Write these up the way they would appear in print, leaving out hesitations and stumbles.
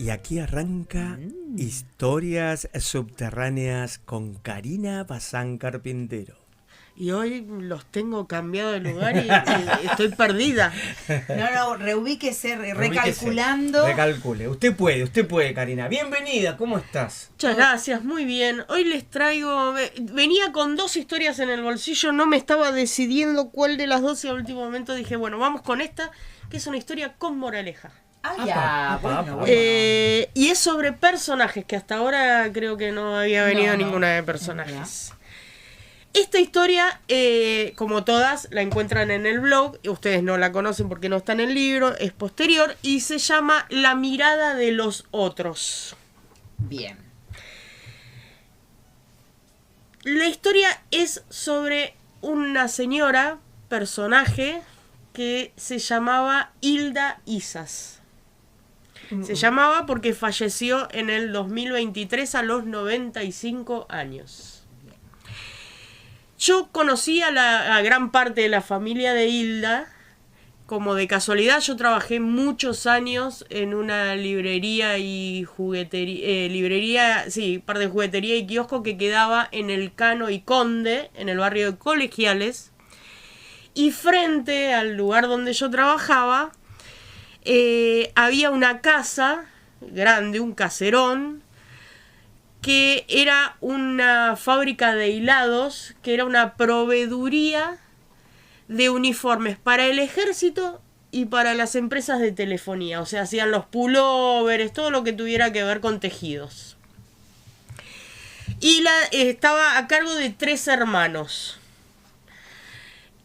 Y aquí arranca Historias Subterráneas con Karina Bazán Carpintero. Y hoy los tengo cambiado de lugar y estoy perdida. No, reubíquese, recalculando. Recalcule. Usted puede, Karina. Bienvenida, ¿cómo estás? Muchas gracias, muy bien. Hoy les traigo... Venía con dos historias en el bolsillo, no me estaba decidiendo cuál de las dos y al último momento dije, bueno, vamos con esta, que es una historia con moraleja. Bueno. Y es sobre personajes, que hasta ahora creo que no había venido ninguna de personajes. Esta historia, como todas, la encuentran en el blog. Ustedes no la conocen porque no está en el libro, es posterior y se llama La mirada de los otros. Bien. La historia es sobre una señora, personaje, que se llamaba Hilda Isas. Se llamaba porque falleció en el 2023 a los 95 años. Yo conocí a gran parte de la familia de Hilda, como de casualidad. Yo trabajé muchos años en una librería y juguetería, parte de juguetería y kiosco que quedaba en el Cano y Conde, en el barrio de Colegiales. Y frente al lugar donde yo trabajaba, había una casa grande, un caserón, que era una fábrica de hilados, que era una proveeduría de uniformes para el ejército y para las empresas de telefonía. O sea, hacían los pullovers, todo lo que tuviera que ver con tejidos. Y estaba a cargo de 3 hermanos,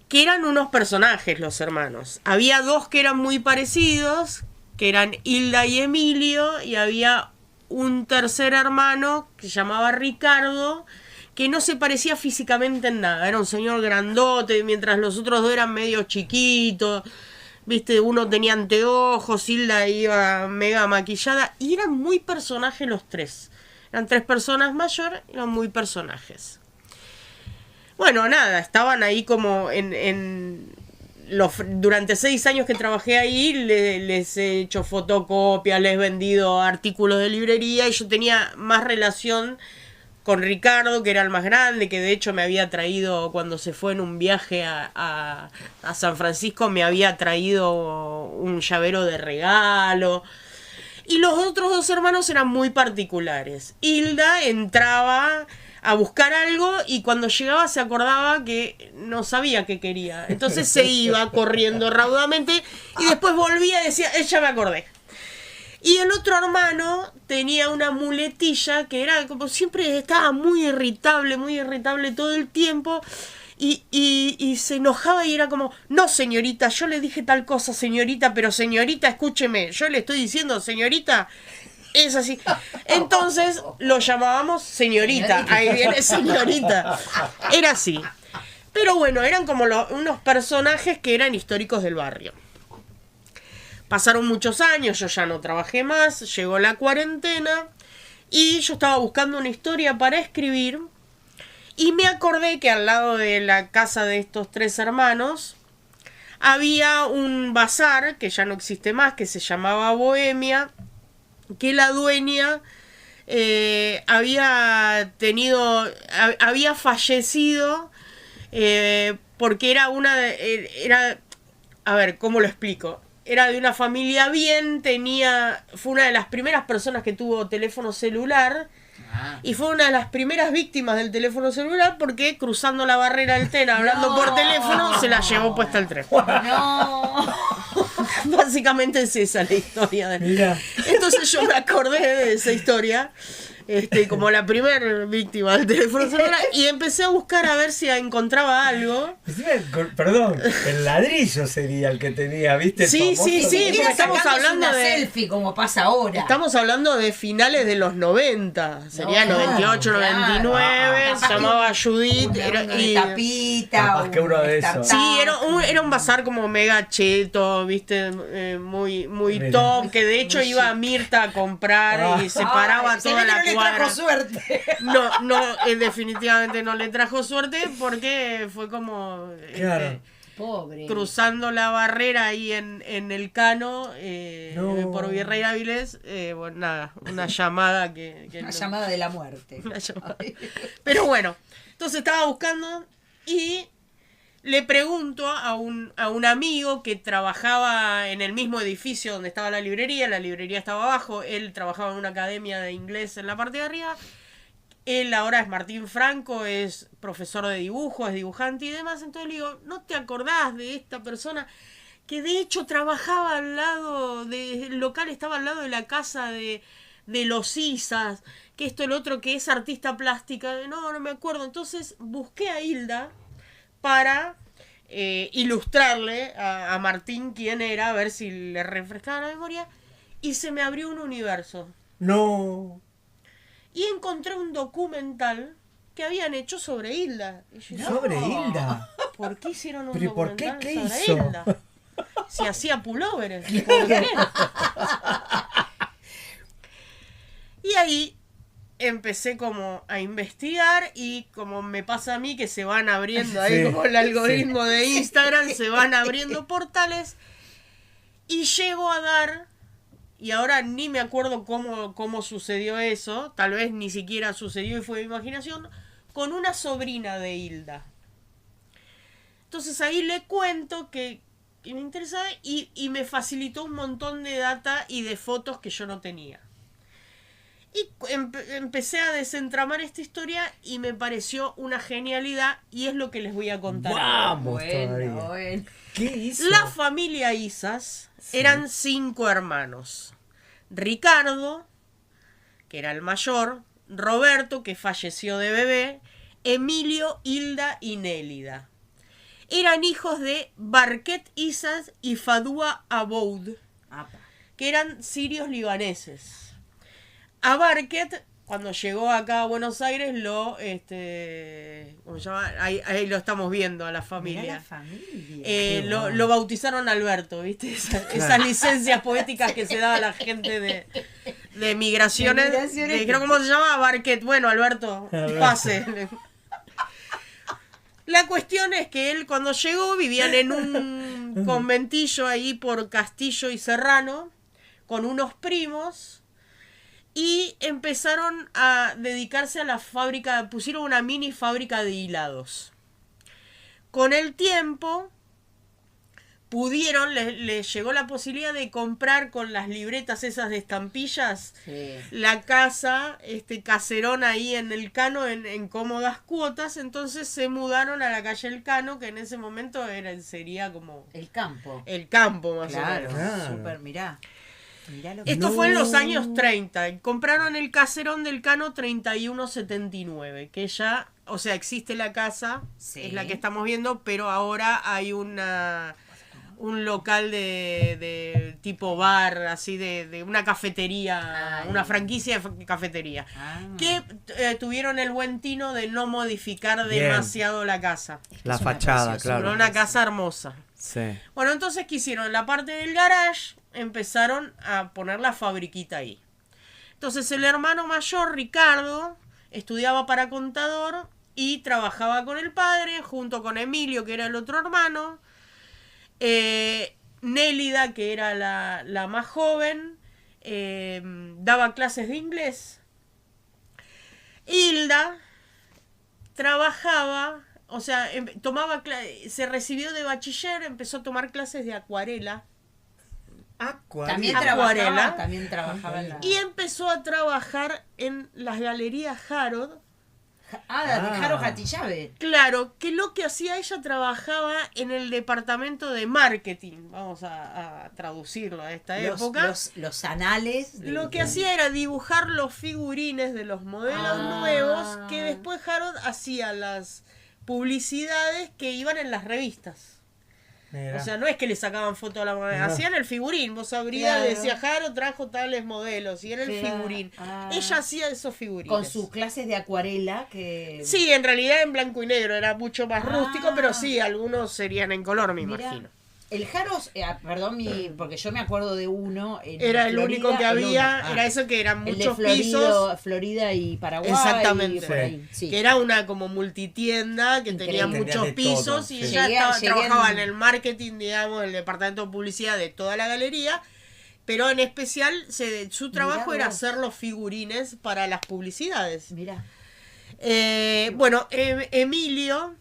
que eran unos personajes los hermanos. Había 2 que eran muy parecidos, que eran Hilda y Emilio, y había un tercer hermano que se llamaba Ricardo, que no se parecía físicamente en nada. Era un señor grandote, mientras los otros 2 eran medio chiquitos. Viste, uno tenía anteojos, Hilda iba mega maquillada. Y eran muy personajes los 3. Eran 3 personas mayores, eran muy personajes. Bueno, nada, estaban ahí como durante 6 años que trabajé ahí, les he hecho fotocopias, les he vendido artículos de librería y yo tenía más relación con Ricardo, que era el más grande, que de hecho me había traído, cuando se fue en un viaje a San Francisco, me había traído un llavero de regalo. Y los otros 2 hermanos eran muy particulares. Hilda entraba a buscar algo y cuando llegaba se acordaba que no sabía qué quería. Entonces se iba corriendo raudamente y después volvía y decía, ya me acordé. Y el otro hermano tenía una muletilla que era como siempre, estaba muy irritable todo el tiempo y se enojaba y era como, no señorita, yo le dije tal cosa señorita, pero señorita escúcheme, yo le estoy diciendo señorita. Es así. Entonces lo llamábamos señorita. Ahí viene señorita. Era así. Pero bueno, eran como unos personajes que eran históricos del barrio. Pasaron muchos años, yo ya no trabajé más, llegó la cuarentena y yo estaba buscando una historia para escribir y me acordé que al lado de la casa de estos 3 hermanos había un bazar que ya no existe más, que se llamaba Bohemia, que la dueña había fallecido porque era a ver, ¿cómo lo explico? Era de una familia bien, fue una de las primeras personas que tuvo teléfono celular y fue una de las primeras víctimas del teléfono celular porque cruzando la barrera del tren, hablando por teléfono, se la llevó puesta el tren. No. Básicamente es esa la historia. Entonces yo me acordé de esa historia como la primera víctima del teléfono celular y empecé a buscar a ver si encontraba algo. Perdón, el ladrillo sería el que tenía, ¿viste? Sí, porque estamos hablando una de selfie como pasa ahora. Estamos hablando de finales de los 90, sería 98, 99, se llamaba Judith y tapita, que uno de esos. Sí, era un bazar como mega cheto, ¿viste? Muy top, que de hecho iba a Mirta a comprar y se paraba toda la cuadra. Trajo suerte. No, definitivamente no le trajo suerte porque fue como... Claro. Pobre. cruzando la barrera ahí en el Cano, No. por Virrey Áviles, bueno, nada, una llamada que Una no- llamada de la muerte. una llamada. Pero bueno, entonces estaba buscando y le pregunto a un amigo que trabajaba en el mismo edificio donde estaba la librería estaba abajo, él trabajaba en una academia de inglés en la parte de arriba, él ahora es Martín Franco, es profesor de dibujo, es dibujante y demás, entonces le digo, ¿no te acordás de esta persona que de hecho trabajaba al lado el local estaba al lado de la casa de los Isas, que esto, el otro, que es artista plástica? No me acuerdo. Entonces busqué a Hilda para ilustrarle a Martín quién era, a ver si le refrescaba la memoria, y se me abrió un universo. No. Y encontré un documental que habían hecho sobre Hilda. Y yo, Sobre Hilda. ¿por qué hicieron un ¿Pero y por qué? documental ¿Qué sobre hizo? Hilda? Si hacía pullovers. ¿Por qué? Y ahí empecé como a investigar y como me pasa a mí que se van abriendo ahí Sí, como el algoritmo de Instagram, se van abriendo portales y llego a dar, y ahora ni me acuerdo cómo sucedió eso, tal vez ni siquiera sucedió y fue mi imaginación, con una sobrina de Hilda. Entonces ahí le cuento que me interesaba y me facilitó un montón de data y de fotos que yo no tenía. Y empecé a desentramar esta historia y me pareció una genialidad y es lo que les voy a contar. Vamos todavía. Bueno. ¿Qué hizo? La familia Isas eran 5 hermanos. Ricardo, que era el mayor, Roberto, que falleció de bebé, Emilio, Hilda y Nélida. Eran hijos de Barquet Isas y Fadúa Aboud, Apa. que eran sirios libaneses. A Barquet, cuando llegó acá a Buenos Aires, ¿cómo se llama? Ahí lo estamos viendo a la Mirá familia. la familia. Qué Lo bueno. bautizaron Alberto, ¿viste? Esas licencias poéticas que se daba a la gente de migraciones. De migraciones. Dijeron, ¿cómo se llama? Barquet. Bueno, Alberto, Alberto. pase. La cuestión es que él cuando llegó vivían en un conventillo ahí por Castillo y Serrano con unos primos y empezaron a dedicarse a la fábrica, pusieron una mini fábrica de hilados. Con el tiempo pudieron, les llegó la posibilidad de comprar con las libretas esas de estampillas Sí. la casa, caserón ahí en el Cano en cómodas cuotas, entonces se mudaron a la calle El Cano, que en ese momento sería como El campo. el campo más Claro, o menos. Claro. súper, mirá. Mirá lo que... Esto No. fue en los años 30. y compraron el caserón del Cano 3179, que ya, o sea, existe la casa, Sí. es la que estamos viendo, pero ahora hay un local de tipo bar, así de una cafetería, Ay. una franquicia de cafetería, Ah. que tuvieron el buen tino de no modificar Bien. demasiado la casa. La Es una fachada, preciosura. Pero claro. una casa hermosa. Sí. Bueno, entonces, ¿qué hicieron? En la parte del garage empezaron a poner la fabriquita ahí. Entonces el hermano mayor, Ricardo, estudiaba para contador y trabajaba con el padre, junto con Emilio, que era el otro hermano. Nélida, que era la más joven, daba clases de inglés. Hilda trabajaba, o sea, se recibió de bachiller, empezó a tomar clases de acuarela También Acuarela. trabajaba en la... y empezó a trabajar en las galerías Harrod. Dejaron Hatillave. Claro, que lo que hacía ella, trabajaba en el departamento de marketing, vamos a traducirlo a esta época. Los anales. Lo que hacía era dibujar los figurines de los modelos nuevos, que después Harrod hacía las publicidades que iban en las revistas. Mira. O sea, no es que le sacaban foto a la moneda, No. hacían el figurín. Vos abrías Claro. y decía, Jaro trajo tales modelos, y era el Claro. figurín. Ah. Ella hacía esos figurines. Con sus clases de acuarela que... Sí, en realidad en blanco y negro, era mucho más Ah. rústico, pero sí, algunos serían en color, me Mirá. imagino. El Jaros, perdón, porque yo me acuerdo de uno. Era el Florida, único que había, único. era eso que eran El de muchos pisos. Florida y Paraguay. Exactamente. Y por ahí, sí. Que era una como multitienda que Increíble. tenía muchos de pisos todo, y sí. ella Llegué trabajaba en- en el marketing, digamos, el departamento de publicidad de toda la galería, pero en especial su trabajo Mirá era vos. hacer los figurines para las publicidades. Mirá. Bueno, Emilio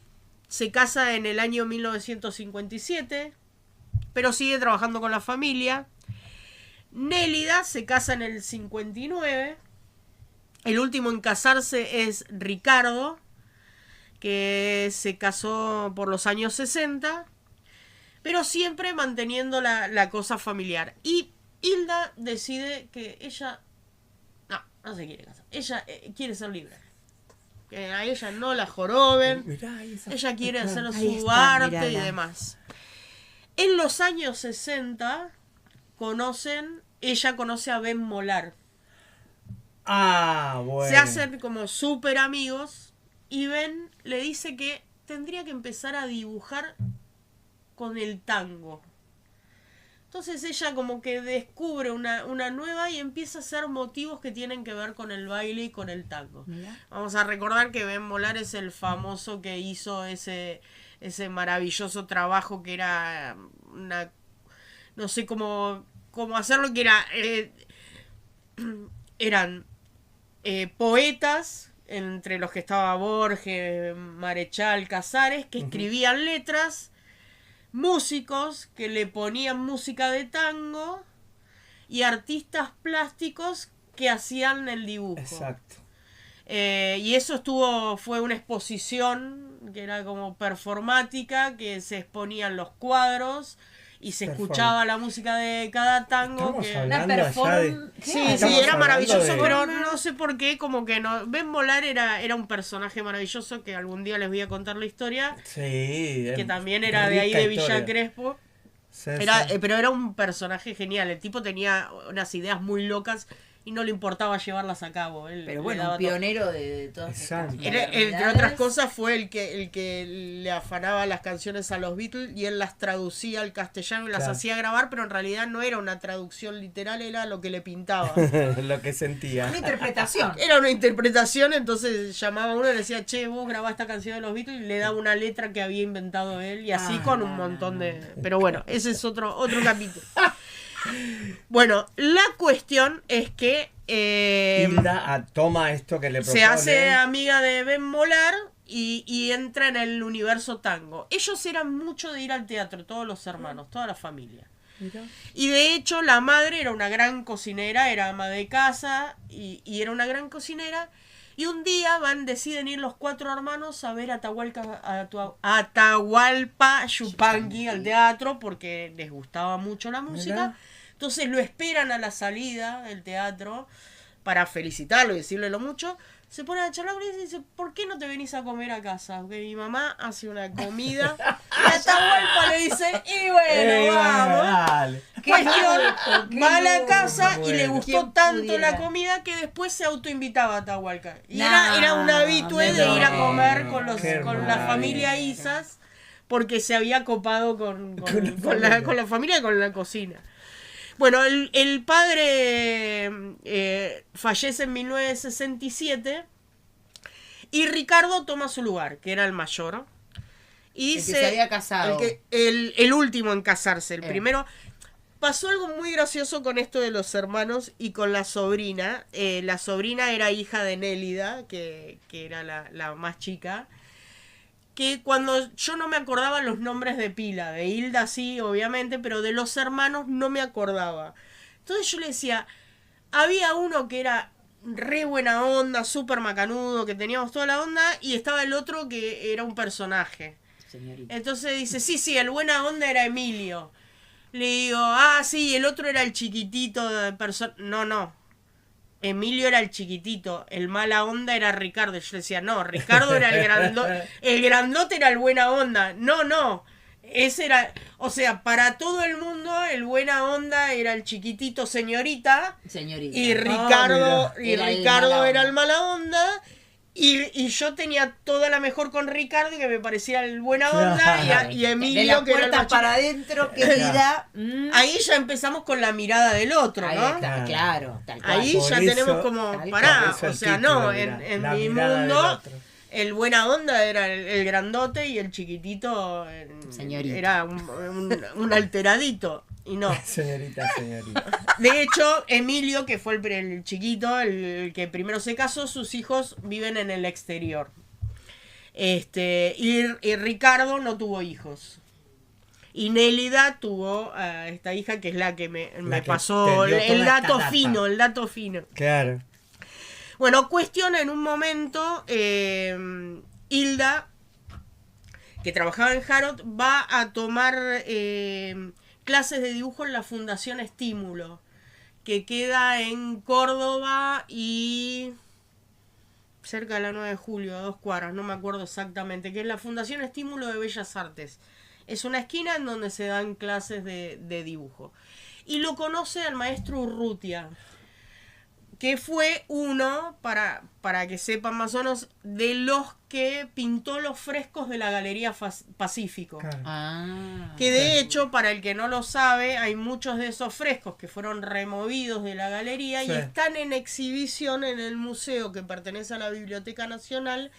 se casa en el año 1957, pero sigue trabajando con la familia. Nélida se casa en el 59. El último en casarse es Ricardo, que se casó por los años 60, pero siempre manteniendo la cosa familiar. Y Hilda decide que ella no se quiere casar. Ella quiere ser libre. Que a ella no la joroben. Mirá, ahí esa- Ella quiere hacer Ahí su está, arte y mirala. demás. En los años 60 ella conoce a Ben Molar. Ah, bueno. Se hacen como súper amigos y Ben le dice que tendría que empezar a dibujar con el tango. Entonces ella como que descubre una nueva y empieza a hacer motivos que tienen que ver con el baile y con el tango. Mirá. Vamos a recordar que Ben Molar es el famoso que hizo ese maravilloso trabajo que era no sé cómo hacerlo, que era eran poetas, entre los que estaba Borges, Marechal, Casares, que escribían letras, músicos que le ponían música de tango y artistas plásticos que hacían el dibujo. Exacto. Y eso fue una exposición que era como performática, que se exponían los cuadros y se escuchaba la música de cada tango. Estamos Que... hablando Una allá perform... Sí, Claro. sí, era hablando maravilloso, de- pero no sé por qué, como que no. Ben Molar era un personaje maravilloso que algún día les voy a contar la historia, Sí. que también era de ahí de Villa Crespo. Sí, Era, sí. pero era un personaje genial. El tipo tenía unas ideas muy locas y no le importaba llevarlas a cabo. Él Pero le bueno, daba un pionero de todas estas Exacto. entre modernidades. otras cosas fue el que le afanaba las canciones a los Beatles y él las traducía al castellano y las Claro. hacía grabar, pero en realidad no era una traducción literal, era lo que le pintaba. Lo que sentía. Una interpretación. Era una interpretación, entonces llamaba a uno y le decía, che, vos grabá esta canción de los Beatles, y le daba una letra que había inventado él, y así con un montón de... Pero bueno, ese es otro capítulo. Bueno, la cuestión es que Hilda toma esto que le propone. se hace amiga de Ben Molar y entra en el universo tango. Ellos eran mucho de ir al teatro, todos los hermanos, toda la familia. Mirá. Y de hecho la madre era una gran cocinera, era ama de casa y era una gran cocinera. Y un día deciden ir los 4 hermanos a ver Atahualpa Yupanqui al teatro porque les gustaba mucho la música. Mirá. Entonces lo esperan a la salida del teatro para felicitarlo y decirle lo mucho. Se ponen a charlar y dice, ¿por qué no te venís a comer a casa? Porque mi mamá hace una comida. Y Atahualpa le dice, y bueno, vamos. Dale. Cuestión, qué va a la loco. casa y le Bueno. gustó ¿Quién tanto pudiera? la comida que después se autoinvitaba a Atahualpa. Y No, era un habitué de ir a comer no, con qué la maravilla. familia Isas porque se había copado con la familia y con la cocina. Bueno, el padre fallece en 1967 y Ricardo toma su lugar, que era el mayor. Y El que se había casado. El último en casarse, el Eh. primero. Pasó algo muy gracioso con esto de los hermanos y con la sobrina. La sobrina era hija de Nélida, que era la más chica. Que cuando yo no me acordaba los nombres de pila, de Hilda sí, obviamente, pero de los hermanos no me acordaba. Entonces yo le decía, había uno que era re buena onda, súper macanudo, que teníamos toda la onda, y estaba el otro que era un personaje. Señorita. Entonces dice, sí, el buena onda era Emilio. Le digo, sí, el otro era el chiquitito de persona. No. Emilio era el chiquitito, el mala onda era Ricardo. Yo le decía, no, Ricardo era el grandote. El grandote era el buena onda. No. Ese era, o sea, para todo el mundo, el buena onda era el chiquitito señorita. Señorita. Y Ricardo, Era el Ricardo mala era onda. el mala onda. Y yo tenía toda la mejor con Ricardo, que me parecía el buena onda, Claro. y De Emilio, la que era el puerta más chico. para adentro, querida. Ahí ya empezamos con la mirada del otro, Ahí ¿no? está, claro, tal cual. Ahí Por ya eso- tenemos como, Tal pará, Por eso o el sea, título, no, mirá, en la mi mirada del mundo, otro. el buena onda era el grandote y el chiquitito Señorito. era un alteradito. Y no. Señorita. De hecho, Emilio, que fue el chiquito, el que primero se casó, sus hijos viven en el exterior. Y Ricardo no tuvo hijos. Y Nélida tuvo a esta hija, que es la que me que pasó te dio el toda dato esta data. fino, el dato fino. Claro. Bueno, cuestiona en un momento, Hilda, que trabajaba en Harrods, va a tomar clases de dibujo en la Fundación Estímulo, que queda en Córdoba y cerca de la 9 de julio, a 2 cuadras, no me acuerdo exactamente, que es la Fundación Estímulo de Bellas Artes. Es una esquina en donde se dan clases de dibujo. Y lo conoce al maestro Urrutia, que fue uno, para que sepan más o menos, de los que pintó los frescos de la Galería Pacífico. Claro. Ah. Que de hecho, para el que no lo sabe, hay muchos de esos frescos que fueron removidos de la galería Sí. y están en exhibición en el museo que pertenece a la Biblioteca Nacional,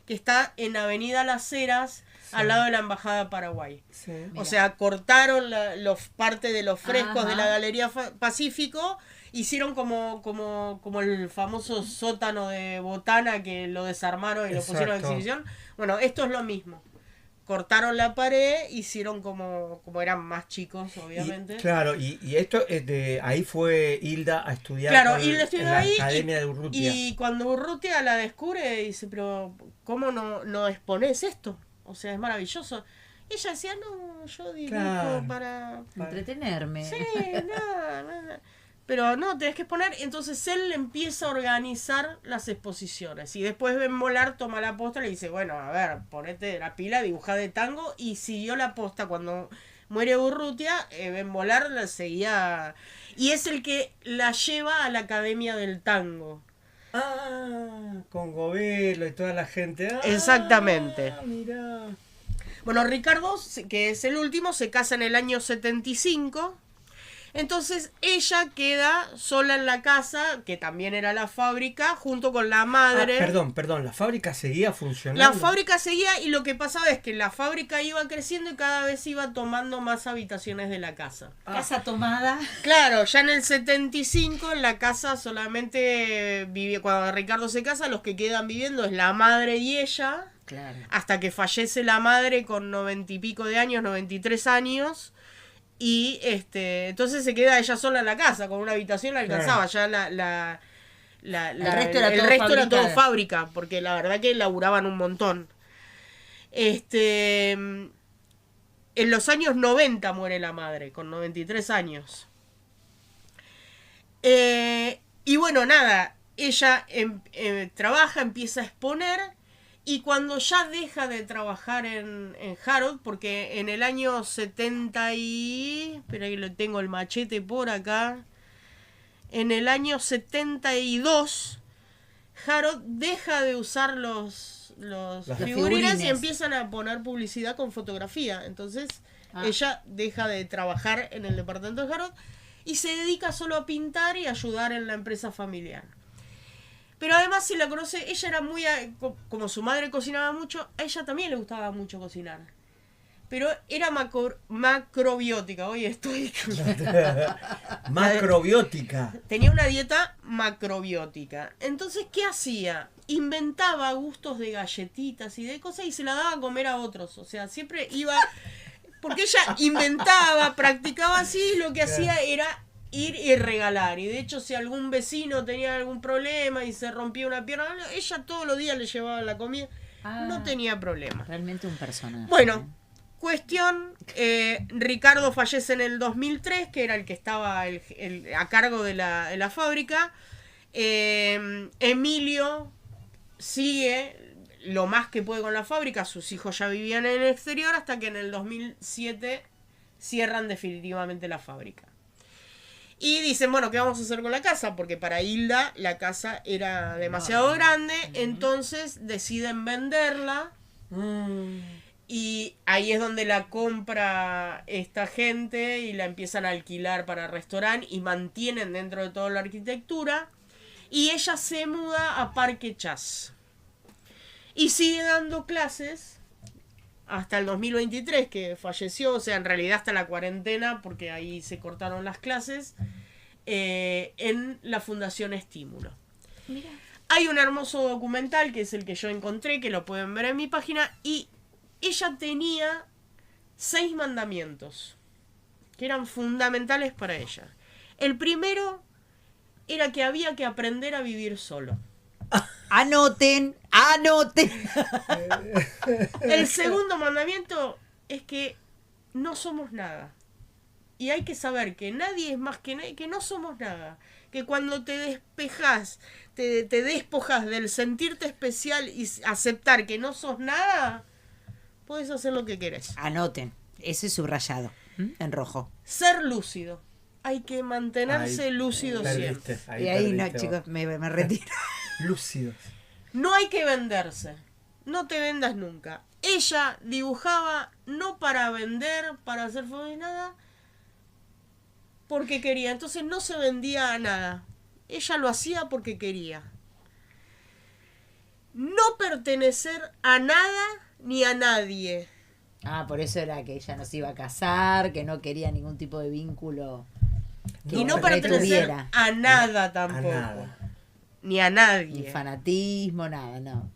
que está en Avenida Las Heras, al lado de la Embajada de Paraguay. Sí. O sea, cortaron parte de los frescos Ajá. de la Galería Pacífico, hicieron como el famoso sótano de Botana, que lo desarmaron y lo pusieron en Exacto. exhibición. Bueno, esto es lo mismo. Cortaron la pared, hicieron como eran más chicos, obviamente. Claro, y esto es ahí fue Hilda a estudiar Claro, Hilda estudió en la ahí Academia de Urrutia. y cuando Urrutia la descubre, dice, pero ¿cómo no expones esto? O sea, es maravilloso. Ella decía, no, yo dibujo Claro. para... Entretenerme. Sí, no. Pero no, tenés que exponer. Entonces él empieza a organizar las exposiciones. Y después Ben Molar toma la posta y le dice, bueno, a ver, ponete la pila, dibujá de tango. Y siguió la posta cuando muere Urrutia. Ben Molar la seguía. Y es el que la lleva a la Academia del Tango. Ah, con Govelo y toda la gente. Ah, Exactamente. Mirá. Bueno, Ricardo, que es el último, se casa en el año 75. Entonces ella queda sola en la casa, que también era la fábrica, junto con la madre. Perdón, la fábrica seguía funcionando. La fábrica seguía y lo que pasaba es que la fábrica iba creciendo y cada vez iba tomando más habitaciones de la casa. Casa tomada. Claro, ya en el 75 en la casa solamente vivía, cuando Ricardo se casa, los que quedan viviendo es la madre y ella, Claro. hasta que fallece la madre con 90 y pico de años, 93 años. Y entonces se queda ella sola en la casa, con una habitación la alcanzaba, ya El resto era el todo resto era todo fabricado. fábrica, porque la verdad que laburaban un montón. En los años 90 muere la madre, con 93 años. Y bueno, nada, ella trabaja, empieza a exponer. Y cuando ya deja de trabajar en Harrods, porque en el año 70 y... Espera que lo tengo el machete por acá. En el año 72, Harrods deja de usar los figurines figurines. y empiezan a poner publicidad con fotografía. Entonces ella deja de trabajar en el departamento de Harrods y se dedica solo a pintar y ayudar en la empresa familiar. Pero además, si la conoce, ella era muy... Como su madre cocinaba mucho, a ella también le gustaba mucho cocinar. Pero era macrobiótica. Hoy estoy... Macrobiótica. Tenía una dieta macrobiótica. Entonces, ¿qué hacía? Inventaba gustos de galletitas y de cosas y se la daba a comer a otros. O sea, siempre iba... Porque ella inventaba, practicaba así, y lo que hacía era ir y regalar. Y de hecho, si algún vecino tenía algún problema y se rompía una pierna, ella todos los días le llevaba la comida. No tenía problema. Realmente un personaje. Bueno, cuestión, Ricardo fallece en el 2003, que era el que estaba a cargo de la fábrica. Emilio sigue lo más que puede con la fábrica, sus hijos ya vivían en el exterior, hasta que en el 2007 cierran definitivamente la fábrica. Y dicen, bueno, ¿qué vamos a hacer con la casa? Porque para Hilda la casa era demasiado grande, entonces deciden venderla. Y ahí es donde la compra esta gente y la empiezan a alquilar para restaurante y mantienen dentro de toda la arquitectura. Y ella se muda a Parque Chas. Y sigue dando clases hasta el 2023, que falleció, o sea, en realidad hasta la cuarentena, porque ahí se cortaron las clases, en la Fundación Estímulo. Mira. Hay un hermoso documental, que es el que yo encontré, que lo pueden ver en mi página, y ella tenía 6 mandamientos, que eran fundamentales para ella. El primero era que había que aprender a vivir solo. Anoten. El segundo mandamiento es que no somos nada. Y hay que saber que nadie es más que nadie, que no somos nada. Que cuando te despejas, te despojas del sentirte especial y aceptar que no sos nada, puedes hacer lo que querés. Anoten. Ese es subrayado. En rojo. Ser lúcido. Hay que mantenerse lúcido siempre. Y ahí no, chicos, me retiro. Lúcidos. No hay que venderse. No te vendas nunca. Ella dibujaba no para vender, para hacer fotos ni nada, porque quería. Entonces no se vendía a nada. Ella lo hacía porque quería. No pertenecer a nada ni a nadie. Por eso era que ella no se iba a casar, que no quería ningún tipo de vínculo. Y no pertenecer a nada tampoco. A nada. Ni a nadie. Ni fanatismo, nada, no.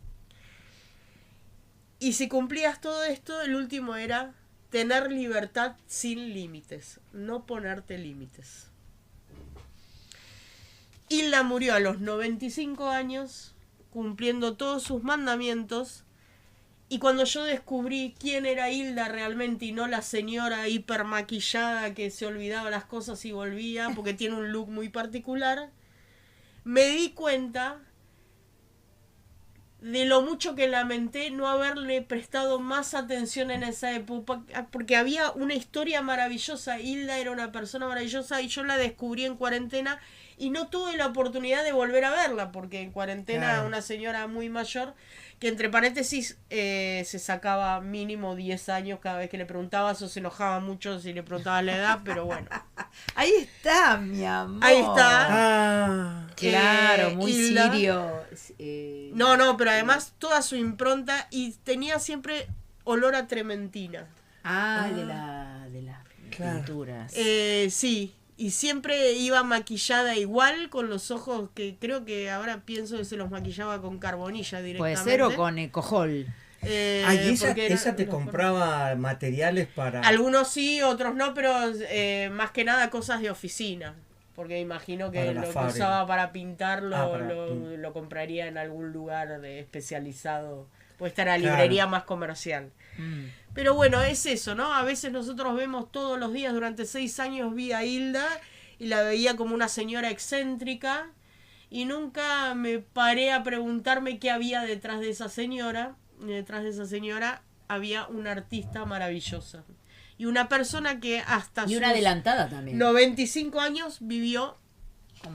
Y si cumplías todo esto, el último era tener libertad sin límites. No ponerte límites. Hilda murió a los 95 años, cumpliendo todos sus mandamientos. Y cuando yo descubrí quién era Hilda realmente y no la señora hipermaquillada que se olvidaba las cosas y volvía, porque tiene un look muy particular, me di cuenta de lo mucho que lamenté no haberle prestado más atención en esa época, porque había una historia maravillosa. Hilda era una persona maravillosa y yo la descubrí en cuarentena y no tuve la oportunidad de volver a verla, porque en cuarentena una señora muy mayor, que entre paréntesis se sacaba mínimo 10 años cada vez que le preguntabas, o se enojaba mucho si le preguntabas la edad, pero bueno. Ahí está, mi amor. Ahí está. Claro, muy Hilda. sirio. No, pero además toda su impronta, y tenía siempre olor a trementina. De las pinturas. Sí, y siempre iba maquillada igual, con los ojos que creo que ahora pienso que se los maquillaba con carbonilla directamente. Puede ser, o con ecojol. ¿Y ella te compraba materiales para...? Algunos sí, otros no, pero más que nada cosas de oficina. Porque imagino que lo que usaba para pintar lo compraría en algún lugar especializado. Puede estar a librería más comercial. Pero bueno, es eso, ¿no? A veces nosotros vemos todos los días, durante 6 años vi a Hilda y la veía como una señora excéntrica y nunca me paré a preguntarme qué había detrás de esa señora. Y detrás de esa señora había una artista maravillosa. Y una persona que hasta y una adelantada también. 95 años vivió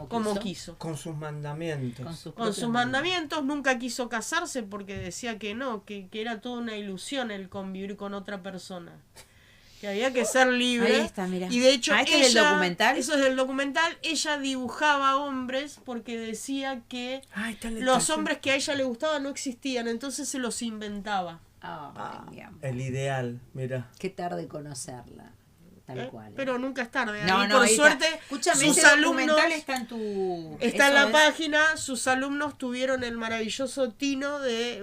como quiso. Con sus mandamientos. Con sus mandamientos. Nunca quiso casarse porque decía que no, que era toda una ilusión el convivir con otra persona. Que había que ser libre. Ahí está, mira. Y de hecho ¿este es el documental? Eso es del documental. Ella dibujaba hombres porque decía que los hombres que a ella le gustaban no existían, entonces se los inventaba. El ideal, mira. Qué tarde conocerla. Tal cual. Pero nunca es tarde. Por suerte, escúchame, sus ese alumnos está en tu... está en la página. Sus alumnos tuvieron el maravilloso tino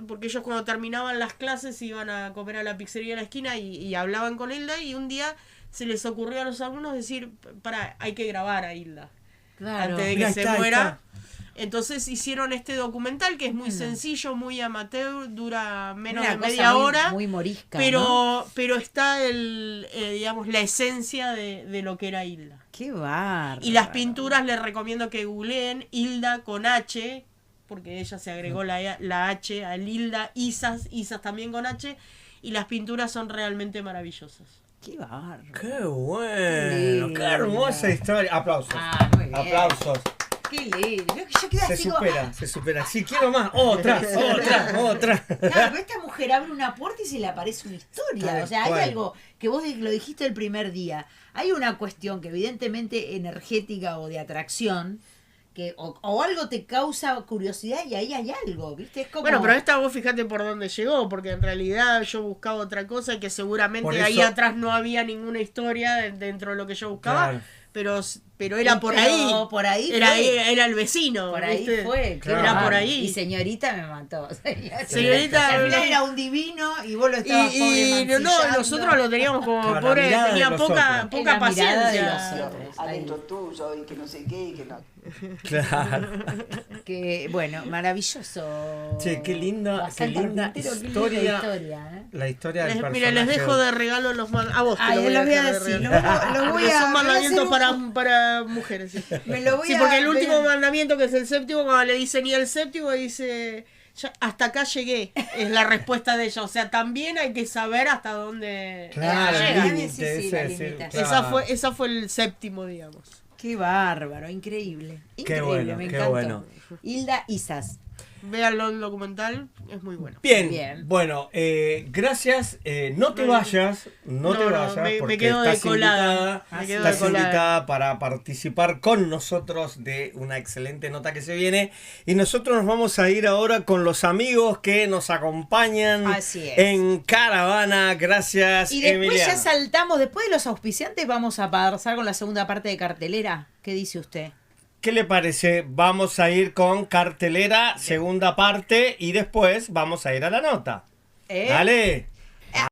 porque ellos cuando terminaban las clases iban a comer a la pizzería de la esquina y hablaban con Hilda, y un día se les ocurrió a los alumnos decir, hay que grabar a Hilda antes de que se muera. Entonces hicieron este documental que es muy sencillo, muy amateur, dura menos de media hora, muy morisca, pero está digamos, la esencia de lo que era Hilda. Qué bárbaro. Y las pinturas les recomiendo que googleen Hilda con H, porque ella se agregó la H a Hilda, Isas también con H, y las pinturas son realmente maravillosas. Qué bárbaro. Qué bueno, Qué qué hermosa historia. Aplausos. Muy bien. Aplausos. Qué lindo. Yo quedé Se así como, supera, se supera. Sí, quiero más. Otra. Claro, pero esta mujer abre una puerta y se le aparece una historia. Tal O sea, hay cual. algo que vos lo dijiste el primer día. Hay una cuestión que evidentemente energética o de atracción, que o algo te causa curiosidad y ahí hay algo, ¿viste? Es como... Bueno, pero esta vos fíjate por dónde llegó, porque en realidad yo buscaba otra cosa que Por seguramente eso- ahí atrás no había ninguna historia dentro de lo que yo buscaba, Claro. pero era por Pero ahí. por ahí era, fue. era el vecino. Por ahí ¿viste? fue. Claro. Era por Y ahí. señorita me mató. Señorita, Al final era un divino y vos lo estabas Y no, mancillando. nosotros lo teníamos como Claro, la pobre, mirada tenía de los poca, otros. poca La mirada de paciencia. los otros. adentro tuyo y que no sé qué y que no. Claro. Que, bueno, maravilloso. Che, qué linda Bastante linda argentero, qué linda historia. historia, ¿eh? La historia del Mira, les personaje. dejo de regalo los mandamientos. A vos te Ay, lo los voy a dejar de decir. regalo. Los voy Porque a son mandamientos voy a hacer un- para mujeres. Sí. Me lo voy Sí, a porque el último voy a- mandamiento, que es el séptimo, cuando le dicen y el séptimo, dice, "Ya, hasta acá llegué", es la respuesta de ella. O sea, también hay que saber hasta dónde Claro, llega. el límite, Sí, sí, la ese, limitación. claro. esa fue el séptimo, digamos. Qué bárbaro, increíble. Increíble, bueno, me qué encantó. bueno. Hilda Isas. Véanlo el documental, es muy bueno. Bien, Bien. bueno, gracias. No te vayas, no te No, vayas, me porque quedo estás decolada. invitada, Me quedo estás decolada. invitada para participar con nosotros de una excelente nota que se viene. Y nosotros nos vamos a ir ahora con los amigos que nos acompañan Así es. en Caravana. Gracias, Y después Emiliano. ya saltamos, después de los auspiciantes vamos a pasar con la segunda parte de cartelera. ¿Qué dice usted? ¿Qué le parece? Vamos a ir con cartelera, segunda parte, y después vamos a ir a la nota. ¿Eh? Dale.